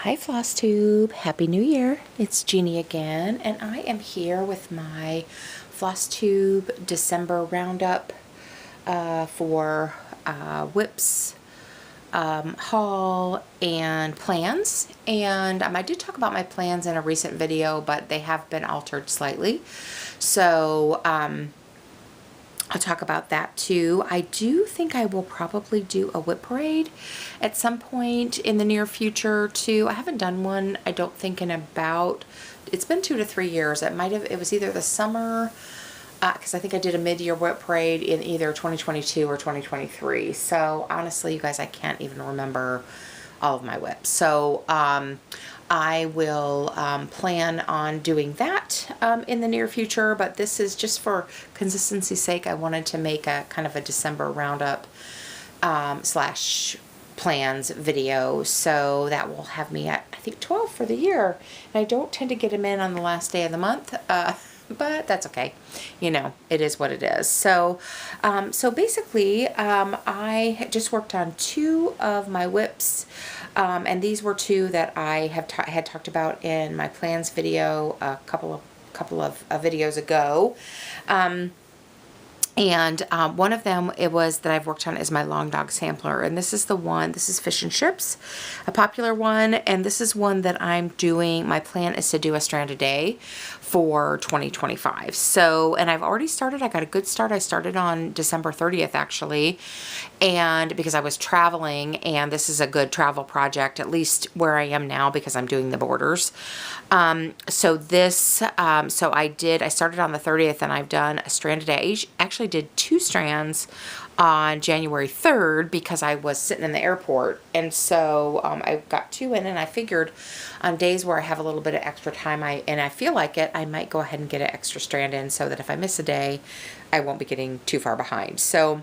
Hi Flosstube, Happy New Year. It's Jeannie again, and I am here with my Flosstube December roundup for whips, haul, and plans. And I did talk about my plans in a recent video, but they have been altered slightly. So I'll talk about that too. I do think I will probably do a whip parade at some point in the near future too. I haven't done one, I don't think, in about, it's been 2 to 3 years. It was either the summer, because I think I did a mid-year whip parade in either 2022 or 2023. So honestly, you guys, I can't even remember all of my whips. So I will plan on doing that in the near future, but this is just for consistency's sake. I wanted to make a kind of a December roundup slash plans video, so that will have me at, I think, 12 for the year. And I don't tend to get them in on the last day of the month, but that's okay. You know, it is what it is. So, so basically, I just worked on 2 of my whips, and these were 2 that I had talked about in my plans video a couple of videos ago. And one of them, it was that I've worked on, is my long dog sampler. And this is the one, this is Fish and Chips, a popular one. And this is one that I'm doing, my plan is to do a strand a day for 2025. So, and I've already started, I got a good start. I started on December 30th actually. And because I was traveling, and this is a good travel project, at least where I am now, because I'm doing the borders. So this, so I started on the 30th, and I've done a strand a day. I actually did 2 strands on January 3rd because I was sitting in the airport. And so I got 2 in, and I figured on days where I have a little bit of extra time, and I feel like it, I might go ahead and get an extra strand in, so that if I miss a day, I won't be getting too far behind. So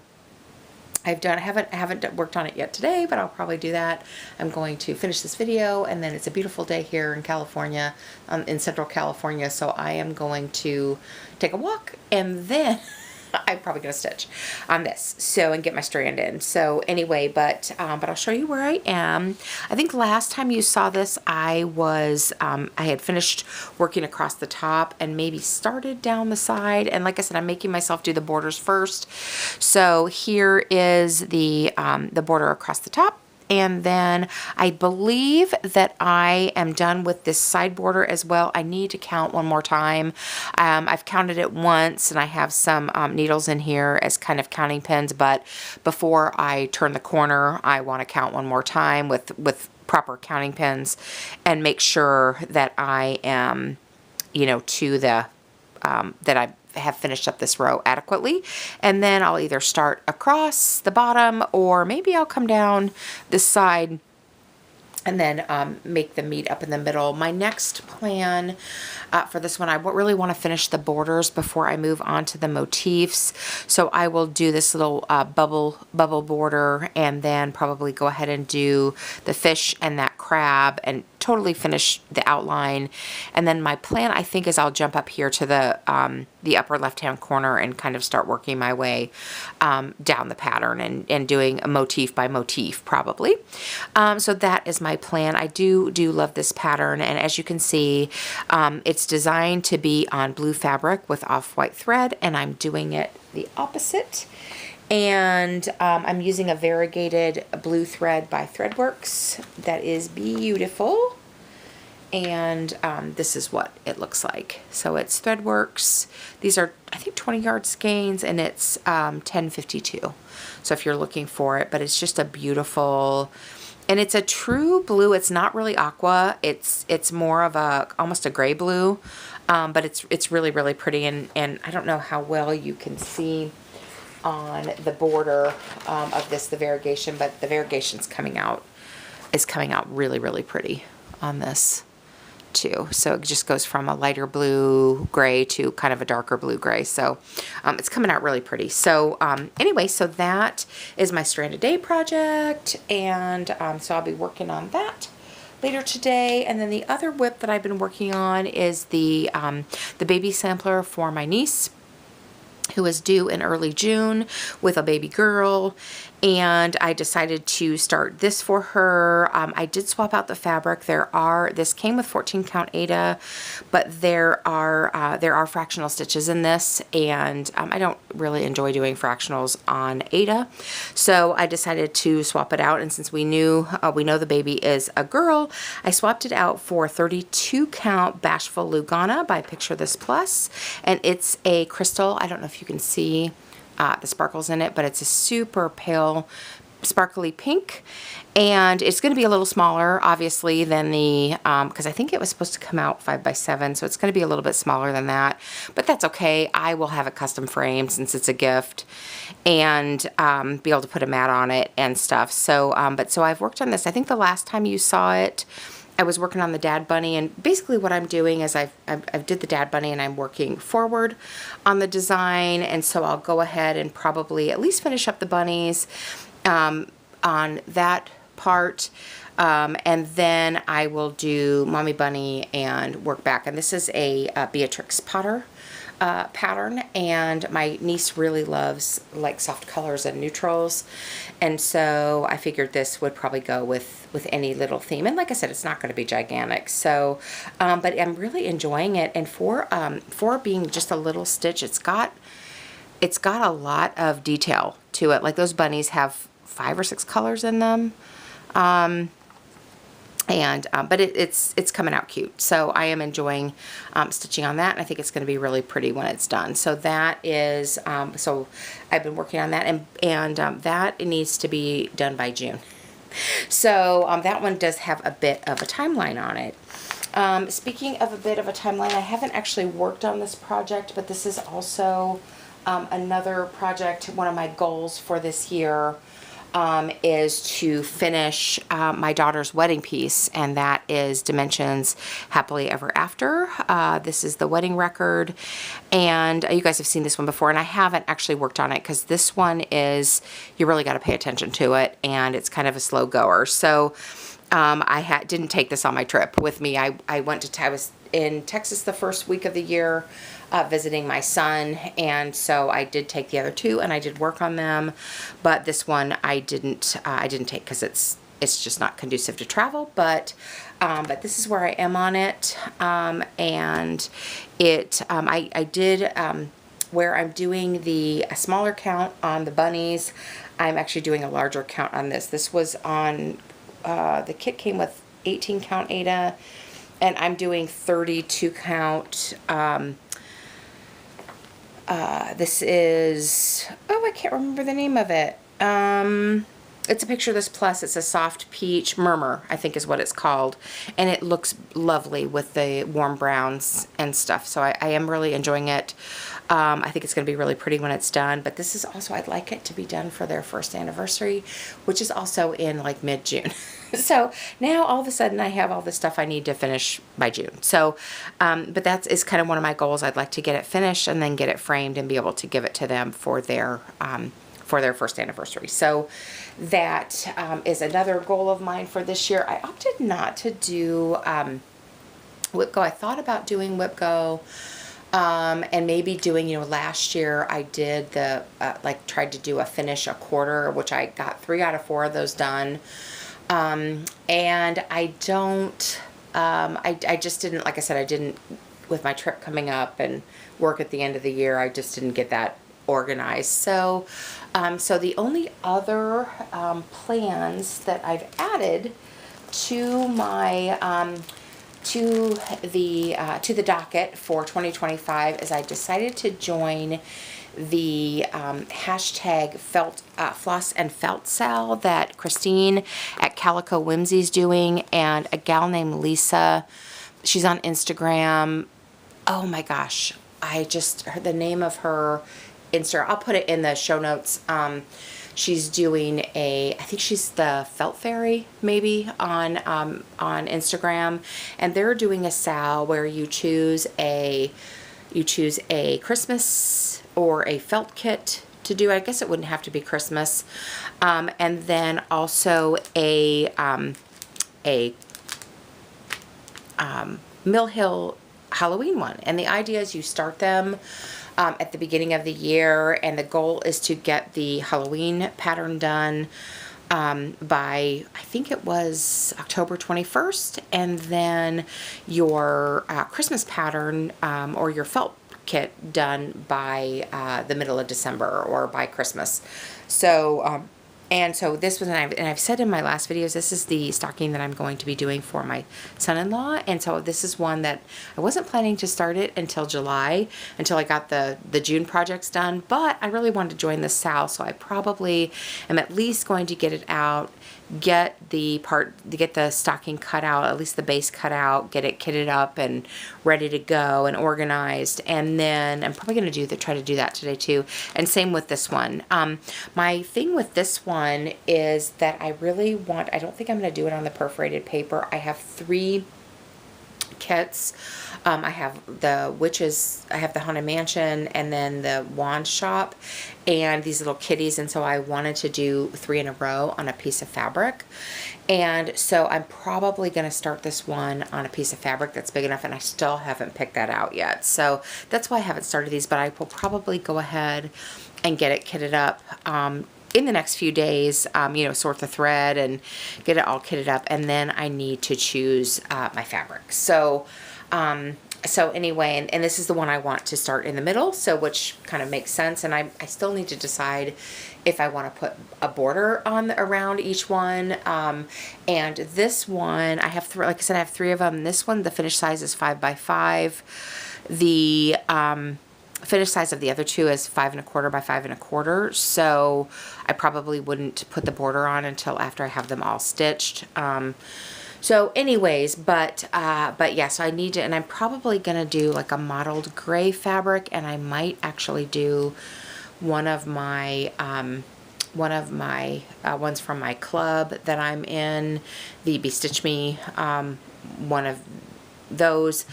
I haven't worked on it yet today, but I'll probably do that. I'm going to finish this video, and then it's a beautiful day here in California, in Central California, so I am going to take a walk, and then I'm probably going to stitch on this, so, and get my strand in. So anyway, but I'll show you where I am. I think last time you saw this, I had finished working across the top and maybe started down the side. And like I said, I'm making myself do the borders first. So here is the border across the top. And then I believe that I am done with this side border as well. I need to count one more time. I've counted it once, and I have some needles in here as kind of counting pins, but before I turn the corner, I want to count one more time with proper counting pins and make sure that I am, you know, to the, that I have finished up this row adequately. And then I'll either start across the bottom, or maybe I'll come down this side and then make them meet up in the middle. My next plan for this one, I really want to finish the borders before I move on to the motifs. So I will do this little bubble border, and then probably go ahead and do the fish and that crab, and totally finish the outline. And then my plan, I think, is I'll jump up here to the upper left-hand corner and kind of start working my way down the pattern, and doing a motif by motif probably. So that is my plan. I do love this pattern, and as you can see, it's designed to be on blue fabric with off-white thread, and I'm doing it the opposite. And I'm using a variegated blue thread by Threadworks that is beautiful. And this is what it looks like. So it's Threadworks. These are, I think, 20-yard skeins, and it's 1052. So if you're looking for it, but it's just a beautiful, and it's a true blue. It's not really aqua. It's more of almost a gray blue, but it's really, really pretty. And I don't know how well you can see on the border of this, the variegation, but the variegation's coming out really, really pretty on this too. So it just goes from a lighter blue gray to kind of a darker blue gray. So it's coming out really pretty. So anyway, so that is my strand a day project, and so I'll be working on that later today. And then the other whip that I've been working on is the baby sampler for my niece, who is due in early June with a baby girl. and I decided to start this for her. I did swap out the fabric. This came with 14 count Aida, but there are fractional stitches in this, and I don't really enjoy doing fractionals on Aida, so I decided to swap it out. And since we know the baby is a girl, I swapped it out for 32 count Bashful Lugana by Picture This Plus, and it's a crystal. I don't know if you can see the sparkles in it, but it's a super pale sparkly pink, and it's going to be a little smaller obviously than the because I think it was supposed to come out 5x7, so it's going to be a little bit smaller than that, but that's okay. I will have a custom frame since it's a gift, and be able to put a mat on it and stuff. So so I've worked on this. I think the last time you saw it, I was working on the Dad Bunny, and basically what I'm doing is I've did the Dad Bunny, and I'm working forward on the design, and so I'll go ahead and probably at least finish up the bunnies on that part, and then I will do Mommy Bunny and work back. And this is a Beatrix Potter pattern, and my niece really loves like soft colors and neutrals, and so I figured this would probably go with any little theme. And like I said, it's not going to be gigantic, so but I'm really enjoying it. And for being just a little stitch, it's got a lot of detail to it. Like those bunnies have 5 or 6 colors in them, but it's coming out cute. So I am enjoying stitching on that, and I think it's going to be really pretty when it's done. So that is so I've been working on that, and that needs to be done by June. So that one does have a bit of a timeline on it. Speaking of a bit of a timeline, I haven't actually worked on this project, but this is also another project. One of my goals for this year is to finish my daughter's wedding piece, and that is Dimensions Happily Ever After. This is the wedding record, and you guys have seen this one before, and I haven't actually worked on it because this one is, you really got to pay attention to it, and it's kind of a slow goer. So I didn't take this on my trip with me. I was in Texas the first week of the year, visiting my son, and so I did take the other two, and I did work on them, but this one I didn't take because it's just not conducive to travel. But this is where I am on it, and I did where I'm doing a smaller count on the bunnies. I'm actually doing a larger count on this. This was on the kit came with 18 count Aida, and I'm doing 32 count. This is, I can't remember the name of it. It's a Picture This Plus. It's a soft peach murmur, I think is what it's called. And it looks lovely with the warm browns and stuff. So I am really enjoying it. I think it's going to be really pretty when it's done. But this is also, I'd like it to be done for their first anniversary, which is also in like mid-June. So now all of a sudden I have all the stuff I need to finish by June. So, but that is kind of one of my goals. I'd like to get it finished and then get it framed and be able to give it to them for their first anniversary. So that is another goal of mine for this year. I opted not to do Whip Go. I thought about doing Whip Go, and maybe doing, last year I did tried to do a finish a quarter, which I got 3 out of 4 of those done. And I don't, I just didn't, like I said, I didn't, with my trip coming up and work at the end of the year, I just didn't get that organized. So, so the only other plans that I've added to my to the docket for 2025 is I decided to join the hashtag floss and felt sale that Christine at Calico Whimsy's doing, and a gal named Lisa, she's on Instagram. Oh my gosh, I just heard the name of her I'll put it in the show notes. She's doing I think she's the Felt Fairy maybe on Instagram, and they're doing a sale where you choose a Christmas or a felt kit to do. I guess it wouldn't have to be Christmas, and then also a Mill Hill Halloween one. And the idea is you start them at the beginning of the year, and the goal is to get the Halloween pattern done by, I think it was October 21st, and then your Christmas pattern or your felt kit done by the middle of December or by Christmas. So and so this was, and I've said in my last videos, this is the stocking that I'm going to be doing for my son-in-law. And so this is one that I wasn't planning to start it until July, until I got the June projects done. But I really wanted to join the sale, so I probably am at least going to get it out, get the stocking cut out, at least the base cut out, get it kitted up and ready to go and organized. And then I'm probably going to try to do that today too. And same with this one. My thing with this one is that I don't think I'm going to do it on the perforated paper. I have 3 kits. I have the witches, I have the Haunted Mansion, and then the Wand Shop, and these little kitties, and so I wanted to do 3 in a row on a piece of fabric. And so I'm probably going to start this one on a piece of fabric that's big enough, and I still haven't picked that out yet. So that's why I haven't started these, but I will probably go ahead and get it kitted up in the next few days, you know, sort the thread and get it all kitted up, and then I need to choose my fabric. So anyway, and this is the one I want to start in the middle, so which kind of makes sense. And I still need to decide if I want to put a border on around each one. And this one, I have like I said, I have 3 of them. This one, the finished size is 5 by 5. The finished size of the other 2 is 5 1/4 by 5 1/4. So I probably wouldn't put the border on until after I have them all stitched. So anyways, but yeah, so I need to, and I'm probably going to do like a mottled gray fabric, and I might actually do one of my ones from my club that I'm in, the Bestitch Me, one of those,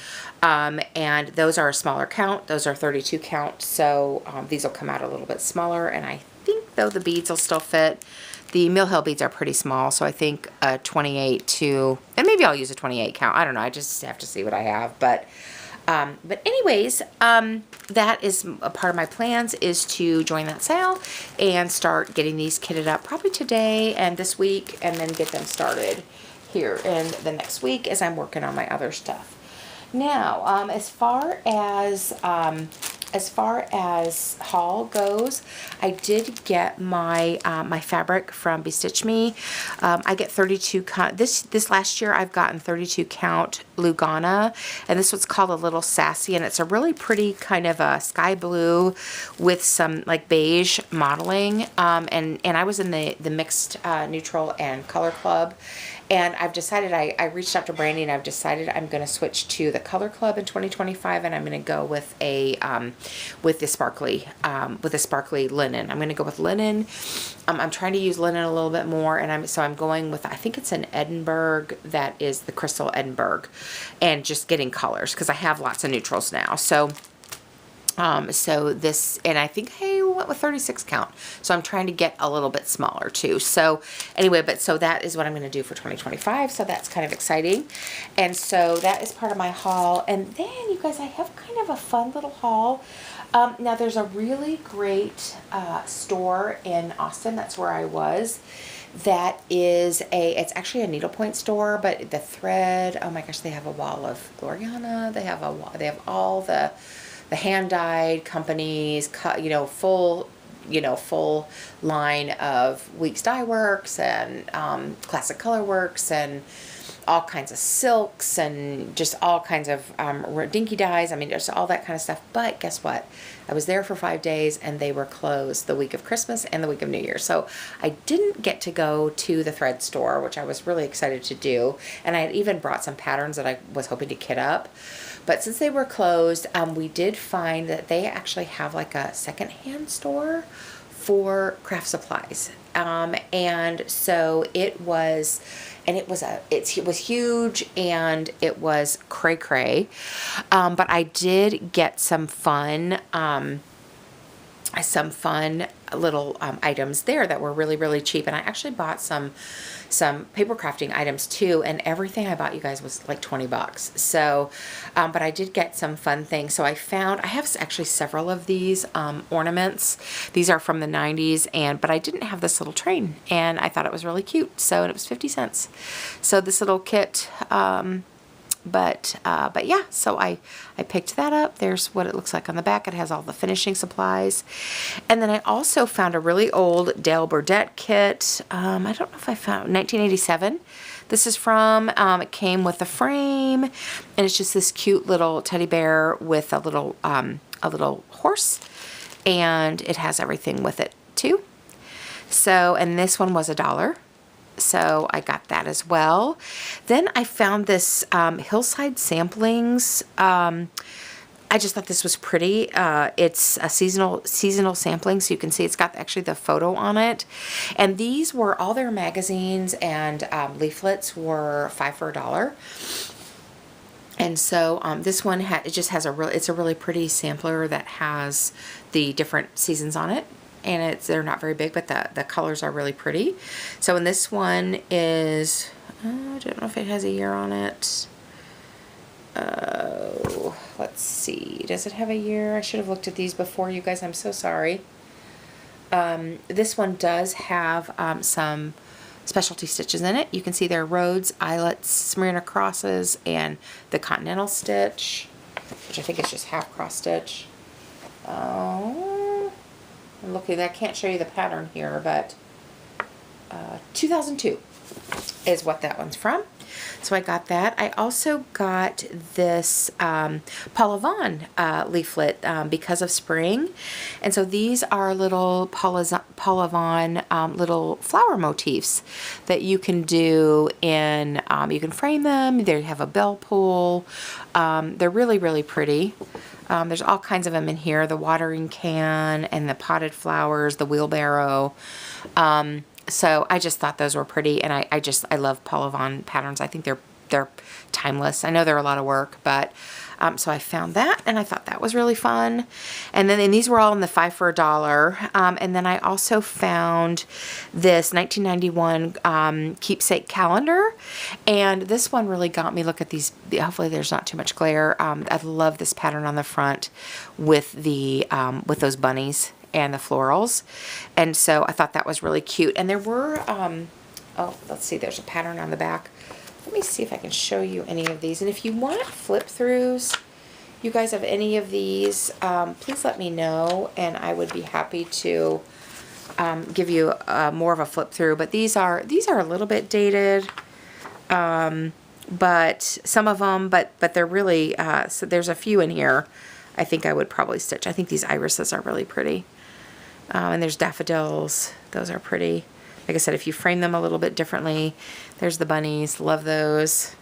and those are a smaller count. Those are 32 count, so these will come out a little bit smaller, and I think though the beads will still fit. The Mill Hill beads are pretty small, so I think a 28 to, and maybe I'll use a 28 count. I don't know. I just have to see what I have. But anyways, that is a part of my plans, is to join that sale and start getting these kitted up probably today and this week, and then get them started here in the next week as I'm working on my other stuff. Now, as far as haul goes, I did get my my fabric from Bestitch Me. I get 32 count. This last year I've gotten 32 count Lugana, and this one's called a Little Sassy, and it's a really pretty kind of a sky blue with some like beige modeling. And I was in the mixed neutral and color club. And I've decided, I reached out to Brandy, and I've decided I'm going to switch to the Color Club in 2025, and I'm going to go with with the sparkly linen. I'm going to go with linen. I'm trying to use linen a little bit more, and I'm going with, I think it's an Edinburgh, that is the Crystal Edinburgh, and just getting colors because I have lots of neutrals now. So this, and I think I went with 36 count. So I'm trying to get a little bit smaller too. So anyway, so that is what I'm going to do for 2025. So that's kind of exciting. And so that is part of my haul. And then you guys, I have kind of a fun little haul. Now there's a really great store in Austin. That's where I was. That is it's actually a needlepoint store, but the thread, oh my gosh, they have a wall of Gloriana. They have all the hand-dyed companies, full line of Weeks Dye Works and Classic Color Works and all kinds of silks and just all kinds of dinky dyes. I mean, just all that kind of stuff. But guess what? I was there for 5 days, and they were closed the week of Christmas and the week of New Year. So I didn't get to go to the thread store, which I was really excited to do. And I had even brought some patterns that I was hoping to kit up. But since they were closed, we did find that they actually have like a secondhand store for craft supplies. And so it was huge, and it was cray-cray. But I did get some fun some fun little items there that were really, really cheap. And I actually bought some paper crafting items too, and everything I bought, you guys, was like 20 bucks. So, but I did get some fun things. So I have actually several of these ornaments. These are from the 90s, but I didn't have this little train, and I thought it was really cute. So, and it was 50 cents. So this little kit, but yeah, so I picked that up. There's what it looks like on the back. It has all the finishing supplies. And then I also found a really old Dale Burdette kit. I don't know if I found 1987. This is from, it came with a frame, and it's just this cute little teddy bear with a little horse, and it has everything with it too. So, and this one was $1. So I got that as well. Then I found this Hillside Samplings. I just thought this was pretty. It's a seasonal sampling, so you can see it's got actually the photo on it. And these were all their magazines and leaflets were 5 for $1. And so this one it's a really pretty sampler that has the different seasons on it. And they're not very big, but the colors are really pretty. So, and this one is, I don't know if it has a year on it. Let's see. Does it have a year? I should have looked at these before, you guys. I'm so sorry. This one does have some specialty stitches in it. You can see there are Rhodes, eyelets, Smyrna crosses, and the Continental stitch, which I think is just half cross stitch. I'm looking, I can't show you the pattern here, but 2002 is what that one's from. So I got that. I also got this Paula Vaughn leaflet because of spring. And so these are little Paula Vaughn little flower motifs that you can do in, you can frame them. They have a bell pull. They're really, really pretty. There's all kinds of them in here, the watering can and the potted flowers, the wheelbarrow. So I just thought those were pretty, and I love Paula Vaughn patterns. I think they're timeless. I know they're a lot of work, but so I found that, and I thought that was really fun. And these were all in the 5 for $1. And then I also found this 1991 keepsake calendar, and this one really got me. Look at these. Hopefully there's not too much glare. I love this pattern on the front with the with those bunnies and the florals, and so I thought that was really cute. And there were oh, let's see, there's a pattern on the back. Let me see if I can show you any of these. And if you want flip throughs, you guys have any of these, please let me know, and I would be happy to give you more of a flip through. But these are a little bit dated, but some of them, but they're really so there's a few in here I think I would probably stitch. I think these irises are really pretty. And there's daffodils. Those are pretty. Like I said, if you frame them a little bit differently, there's the bunnies. Love those.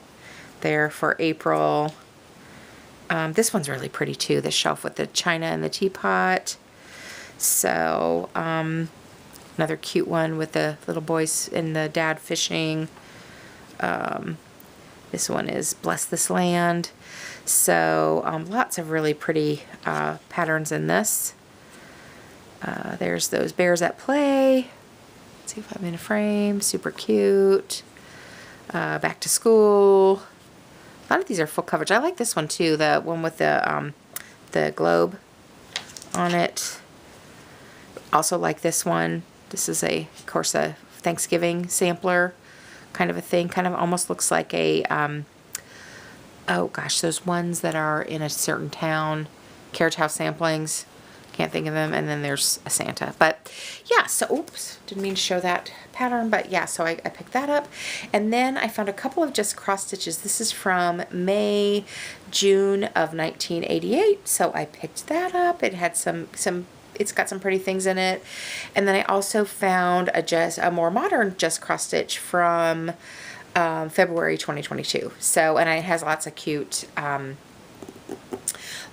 They're for April. This one's really pretty too, the shelf with the china and the teapot. So, another cute one with the little boys and the dad fishing. This one is Bless This Land. So, lots of really pretty patterns in this. There's those bears at play. Let's see if I'm in a frame. Super cute. Back to school. A lot of these are full coverage. I like this one too. The one with the globe on it. Also like this one. This is of course, a Thanksgiving sampler kind of a thing. Kind of almost looks like a, oh gosh, those ones that are in a certain town. Carriage House samplings. Can't think of them. And then there's a Santa. But yeah, so oops, didn't mean to show that pattern, but yeah, so I picked that up. And then I found a couple of just cross stitches. This is from May, June of 1988. So I picked that up. It had it's got some pretty things in it. And then I also found a more modern just cross stitch from February 2022. So, and it has lots of cute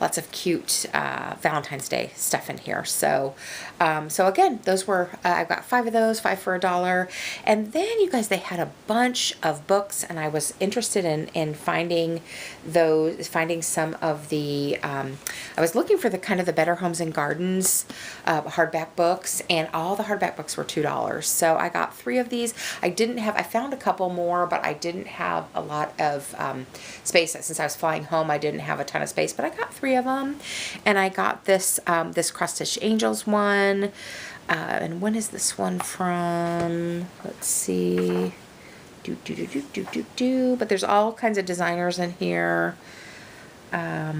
lots of cute Valentine's Day stuff in here. So, so again, those were, I got 5 of those, 5 for $1. And then you guys, they had a bunch of books, and I was interested in finding those, finding some of the, I was looking for the kind of the Better Homes and Gardens hardback books, and all the hardback books were $2. So I got 3 of these. I found a couple more, but I didn't have a lot of space. Since I was flying home, I didn't have a ton of space, but I got 3 of them. And I got this, this Cross Stitch Angels one. And when is this one from? Let's see. But there's all kinds of designers in here. I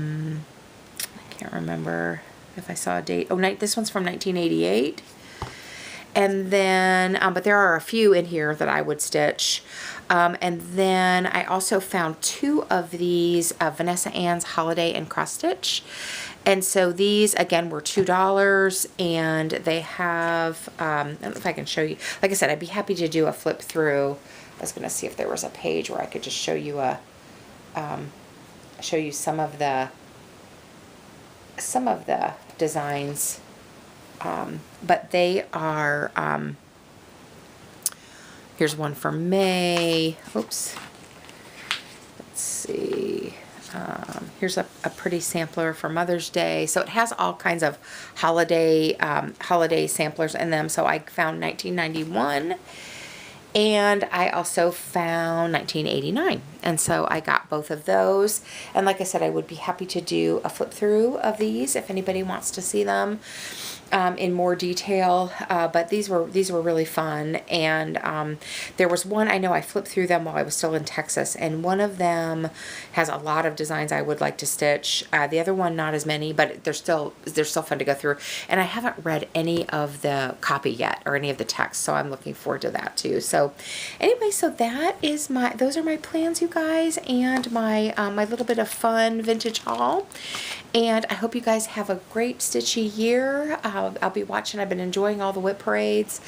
can't remember if I saw a date. Oh, this one's from 1988. And then, but there are a few in here that I would stitch. And then I also found 2 of these Vanessa Ann's Holiday and Cross Stitch. And so these, again, were $2, and they have, I don't know if I can show you. Like I said, I'd be happy to do a flip through. I was going to see if there was a page where I could just show you show you some of the designs. But they are, here's one for May. Oops. Let's see. Here's a pretty sampler for Mother's Day. So it has all kinds of holiday samplers in them. So I found 1991. And I also found 1989. And so I got both of those. And like I said, I would be happy to do a flip through of these if anybody wants to see them in more detail. But these were really fun. And there was one, I know I flipped through them while I was still in Texas, and one of them has a lot of designs I would like to stitch. The other one, not as many, but they're still fun to go through. And I haven't read any of the copy yet, or any of the text, so I'm looking forward to that too. So anyway, so those are my plans, you guys, and my my little bit of fun vintage haul. And I hope you guys have a great stitchy year. I'll be watching. I've been enjoying all the WIP parades.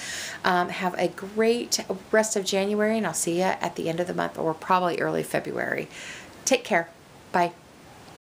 Have a great rest of January, and I'll see you at the end of the month, or probably early February. Take care. Bye.